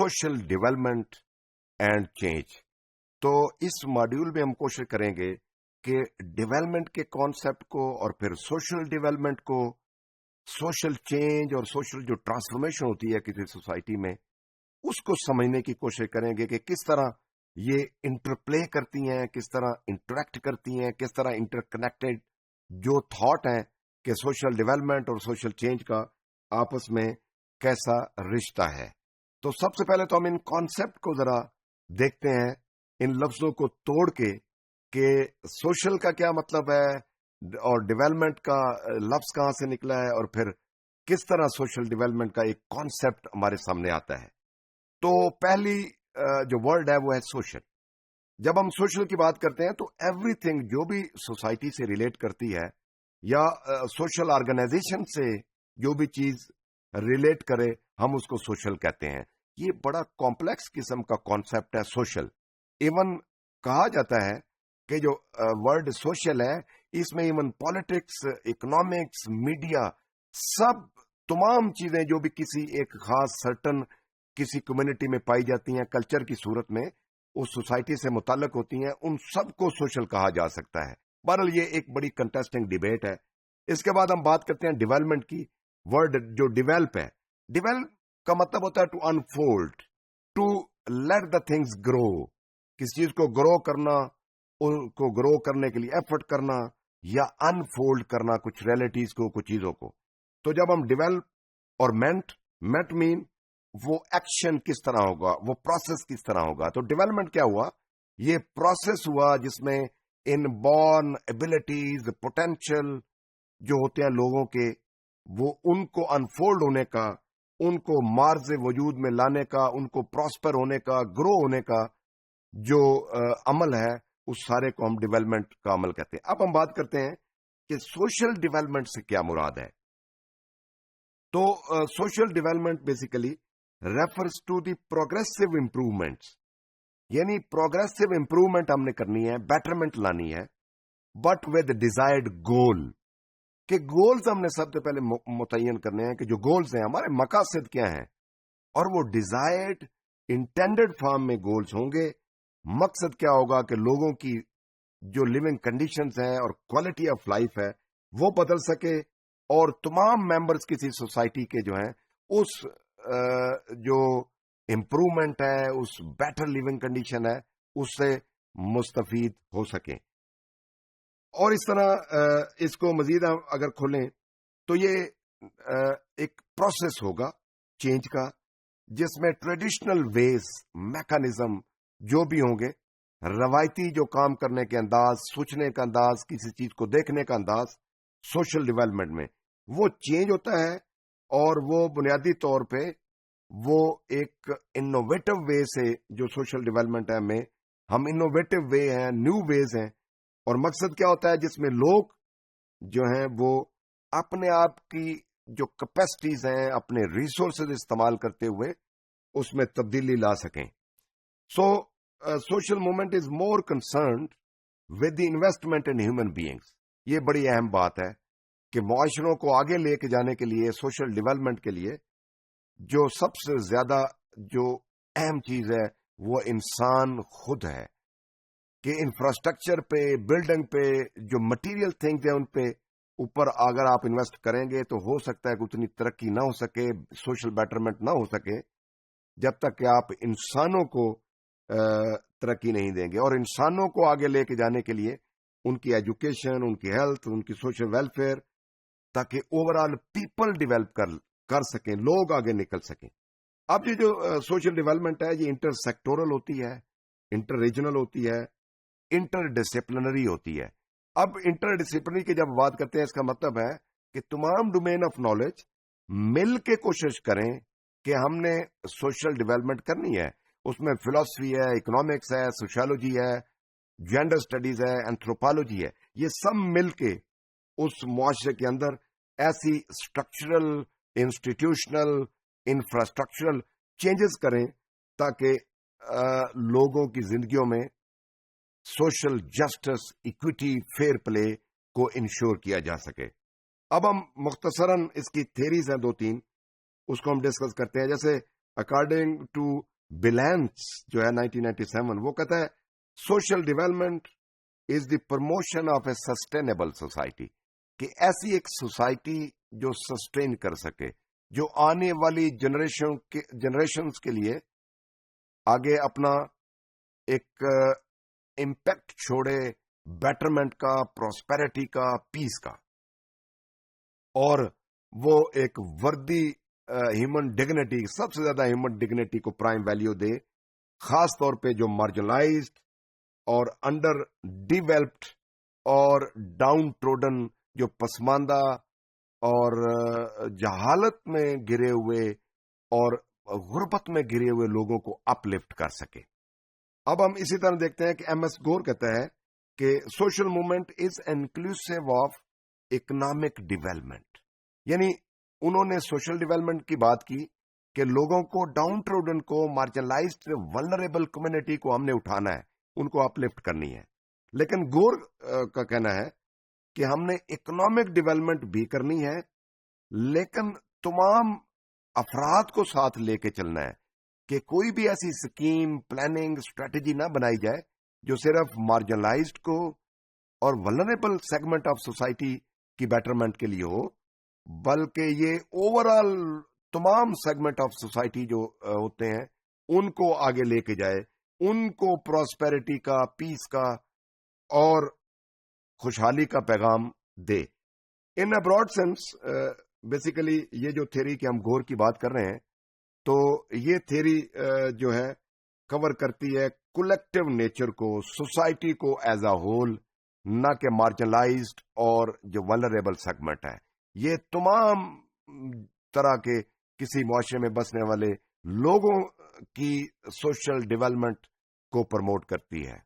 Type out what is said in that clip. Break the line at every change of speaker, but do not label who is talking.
Social development and change. تو اس module میں ہم کوشش کریں گے کہ ڈیولپمنٹ کے کانسیپٹ کو اور پھر سوشل ڈیولپمنٹ کو، سوشل چینج اور سوشل جو ٹرانسفارمیشن ہوتی ہے کسی سوسائٹی میں، اس کو سمجھنے کی کوشش کریں گے کہ کس طرح یہ انٹرپلے کرتی ہیں، کس طرح انٹریکٹ کرتی ہیں، کس طرح انٹر کنیکٹڈ جو تھاٹ ہیں کہ سوشل ڈیولپمنٹ اور سوشل چینج کا آپس میں کیسا رشتہ ہے. تو سب سے پہلے تو ہم ان کانسیپٹ کو ذرا دیکھتے ہیں، ان لفظوں کو توڑ کے، کہ سوشل کا کیا مطلب ہے اور ڈیولپمنٹ کا لفظ کہاں سے نکلا ہے، اور پھر کس طرح سوشل ڈیولپمنٹ کا ایک کانسیپٹ ہمارے سامنے آتا ہے. تو پہلی جو ورڈ ہے وہ ہے سوشل. جب ہم سوشل کی بات کرتے ہیں تو ایوری تھنگ جو بھی سوسائٹی سے ریلیٹ کرتی ہے یا سوشل آرگنائزیشن سے جو بھی چیز ریلیٹ کرے، ہم اس کو سوشل کہتے ہیں. یہ بڑا کمپلیکس قسم کا کانسیپٹ ہے سوشل. ایون کہا جاتا ہے کہ جو ورڈ سوشل ہے، اس میں ایون پالیٹکس، اکنامکس، میڈیا، سب تمام چیزیں جو بھی کسی ایک خاص سرٹن کسی کمیونٹی میں پائی جاتی ہیں کلچر کی صورت میں، اس سوسائٹی سے متعلق ہوتی ہیں، ان سب کو سوشل کہا جا سکتا ہے. بہرحال یہ ایک بڑی کنٹیسٹنگ ڈیبیٹ ہے. اس کے بعد ہم بات کرتے ہیں ڈیولپمنٹ کی. ورڈ جو ڈیولپ ہے، ڈیولپ کا مطلب ہوتا ہے to unfold, to let the things grow. کسی چیز کو گرو کرنا، ان کو گرو کرنے کے لیے ایفرٹ کرنا، یا انفولڈ کرنا کچھ ریئلٹیز کو، کچھ چیزوں کو. تو جب ہم ڈیولپ اور میٹ مین وہ ایکشن کس طرح ہوگا، وہ پروسیس کس طرح ہوگا. تو ڈیولپمنٹ کیا ہوا؟ یہ پروسیس ہوا جس میں ان بورن ایبلٹیز، پوٹینشیل جو ہوتے ہیں لوگوں کے، وہ ان کو انفولڈ ہونے کا، ان کو مارز وجود میں لانے کا، ان کو پراسپر ہونے کا، گرو ہونے کا جو عمل ہے، اس سارے کو ہم ڈیولپمنٹ کا عمل کہتے ہیں. اب ہم بات کرتے ہیں کہ سوشل ڈیولپمنٹ سے کیا مراد ہے. تو social development basically refers to the progressive improvements, یعنی پروگریسو امپروومنٹ ہم نے کرنی ہے، بیٹرمنٹ لانی ہے، بٹ ود ڈیزائرڈ گول. کہ گولز ہم نے سب سے پہلے متعین کرنے ہیں کہ جو گولز ہیں ہمارے مقاصد کیا ہیں، اور وہ ڈیزائرڈ انٹینڈڈ فارم میں گولز ہوں گے. مقصد کیا ہوگا کہ لوگوں کی جو لیونگ کنڈیشنز ہیں اور کوالٹی آف لائف ہے وہ بدل سکے، اور تمام ممبرز کسی سوسائٹی کے جو ہیں اس جو امپروومنٹ ہے، اس بیٹر لیونگ کنڈیشن ہے، اس سے مستفید ہو سکیں. اور اس طرح اس کو مزید اگر کھولیں تو یہ ایک پروسیس ہوگا چینج کا، جس میں ٹریڈیشنل ویز، میکانزم جو بھی ہوں گے، روایتی جو کام کرنے کے انداز، سوچنے کا انداز، کسی چیز کو دیکھنے کا انداز، سوشل ڈیولپمنٹ میں وہ چینج ہوتا ہے. اور وہ بنیادی طور پہ وہ ایک انوویٹو وے سے جو سوشل ڈیولپمنٹ ہے میں ہم انوویٹو وے ہیں، نیو ویز ہیں. اور مقصد کیا ہوتا ہے؟ جس میں لوگ جو ہیں وہ اپنے آپ کی جو کیپیسٹیز ہیں، اپنے ریسورسز استعمال کرتے ہوئے اس میں تبدیلی لا سکیں. So social movement is more concerned with the investment in human beings. یہ بڑی اہم بات ہے کہ معاشروں کو آگے لے کے جانے کے لیے، سوشل ڈیولپمنٹ کے لیے جو سب سے زیادہ جو اہم چیز ہے وہ انسان خود ہے. کہ انفراسٹرکچر پہ، بلڈنگ پہ، جو مٹیریل تھنگز ہیں ان پہ اوپر اگر آپ انویسٹ کریں گے تو ہو سکتا ہے کہ اتنی ترقی نہ ہو سکے، سوشل بیٹرمنٹ نہ ہو سکے، جب تک کہ آپ انسانوں کو ترقی نہیں دیں گے. اور انسانوں کو آگے لے کے جانے کے لیے ان کی ایجوکیشن، ان کی ہیلتھ، ان کی سوشل ویلفیئر، تاکہ اوور آل پیپل ڈیولپ کر سکیں، لوگ آگے نکل سکیں. اب یہ جو سوشل ڈیولپمنٹ ہے یہ انٹر سیکٹورل ہوتی ہے، انٹر ریجنل ہوتی ہے، انٹر ڈسپلنری ہوتی ہے. اب انٹر ڈسپلنری کی جب بات کرتے ہیں اس کا مطلب ہے کہ تمام ڈومین آف نالج مل کے کوشش کریں کہ ہم نے سوشل ڈیولپمنٹ کرنی ہے. اس میں فلاسفی ہے، اکنامکس ہے، سوشیالوجی ہے، جینڈر سٹڈیز ہے، اینتھروپالوجی ہے. یہ سب مل کے اس معاشرے کے اندر ایسی اسٹرکچرل، انسٹیٹیوشنل، انفراسٹرکچرل چینجز کریں تاکہ لوگوں کی زندگیوں میں social justice, equity, fair play کو انشور کیا جا سکے. اب ہم مختصراً اس کی تھیریز ہیں 2-3، اس کو ہم ڈسکس کرتے ہیں. جیسے اکارڈنگ ٹو بلینس جو ہے 1997، وہ کہتا ہے social development is the promotion of a sustainable society, کہ ایسی ایک سوسائٹی جو سسٹین کر سکے، جو آنے والی جنریشنز کے لیے آگے اپنا ایک امپیکٹ چھوڑے، بیٹرمنٹ کا، پراسپیرٹی کا، پیس کا، اور وہ ایک وردی ہیومن ڈگنیٹی، سب سے زیادہ ہیومن ڈگنیٹی کو پرائم ویلیو دے، خاص طور پہ جو مارجنلائزڈ اور انڈر ڈیولپڈ اور ڈاؤن ٹروڈن، جو پسماندہ اور جہالت میں گرے ہوئے اور غربت میں گرے ہوئے لوگوں کو اپ لفٹ کر سکے۔ اب ہم اسی طرح دیکھتے ہیں کہ ایم ایس گور کہتا ہے کہ social movement is inclusive of economic development, یعنی انہوں نے سوشل ڈیولپمنٹ کی بات کی کہ لوگوں کو، ڈاؤن ٹروڈن کو، مارجنلائزڈ ولنریبل کمیونٹی کو ہم نے اٹھانا ہے، ان کو اپ لفٹ کرنی ہے۔ لیکن گور کا کہنا ہے کہ ہم نے اکنامک ڈیولپمنٹ بھی کرنی ہے، لیکن تمام افراد کو ساتھ لے کے چلنا ہے، کہ کوئی بھی ایسی سکیم، پلاننگ، اسٹریٹجی نہ بنائی جائے جو صرف مارجنلائزڈ کو اور ولنریبل سیگمنٹ آف سوسائٹی کی بیٹرمنٹ کے لیے ہو، بلکہ یہ اوور آل تمام سیگمنٹ آف سوسائٹی جو ہوتے ہیں ان کو آگے لے کے جائے، ان کو پراسپیرٹی کا، پیس کا اور خوشحالی کا پیغام دے۔ ان اے براڈ سینس بیسیکلی یہ جو تھیوری کی ہم گور کی بات کر رہے ہیں، تو یہ تھیوری جو ہے کور کرتی ہے کولیکٹیو نیچر کو، سوسائٹی کو ایز اے ہول، نہ کہ مارجنلائزڈ اور جو ولنریبل سیگمنٹ ہے۔ یہ تمام طرح کے کسی معاشرے میں بسنے والے لوگوں کی سوشل ڈیولپمنٹ کو پروموٹ کرتی ہے۔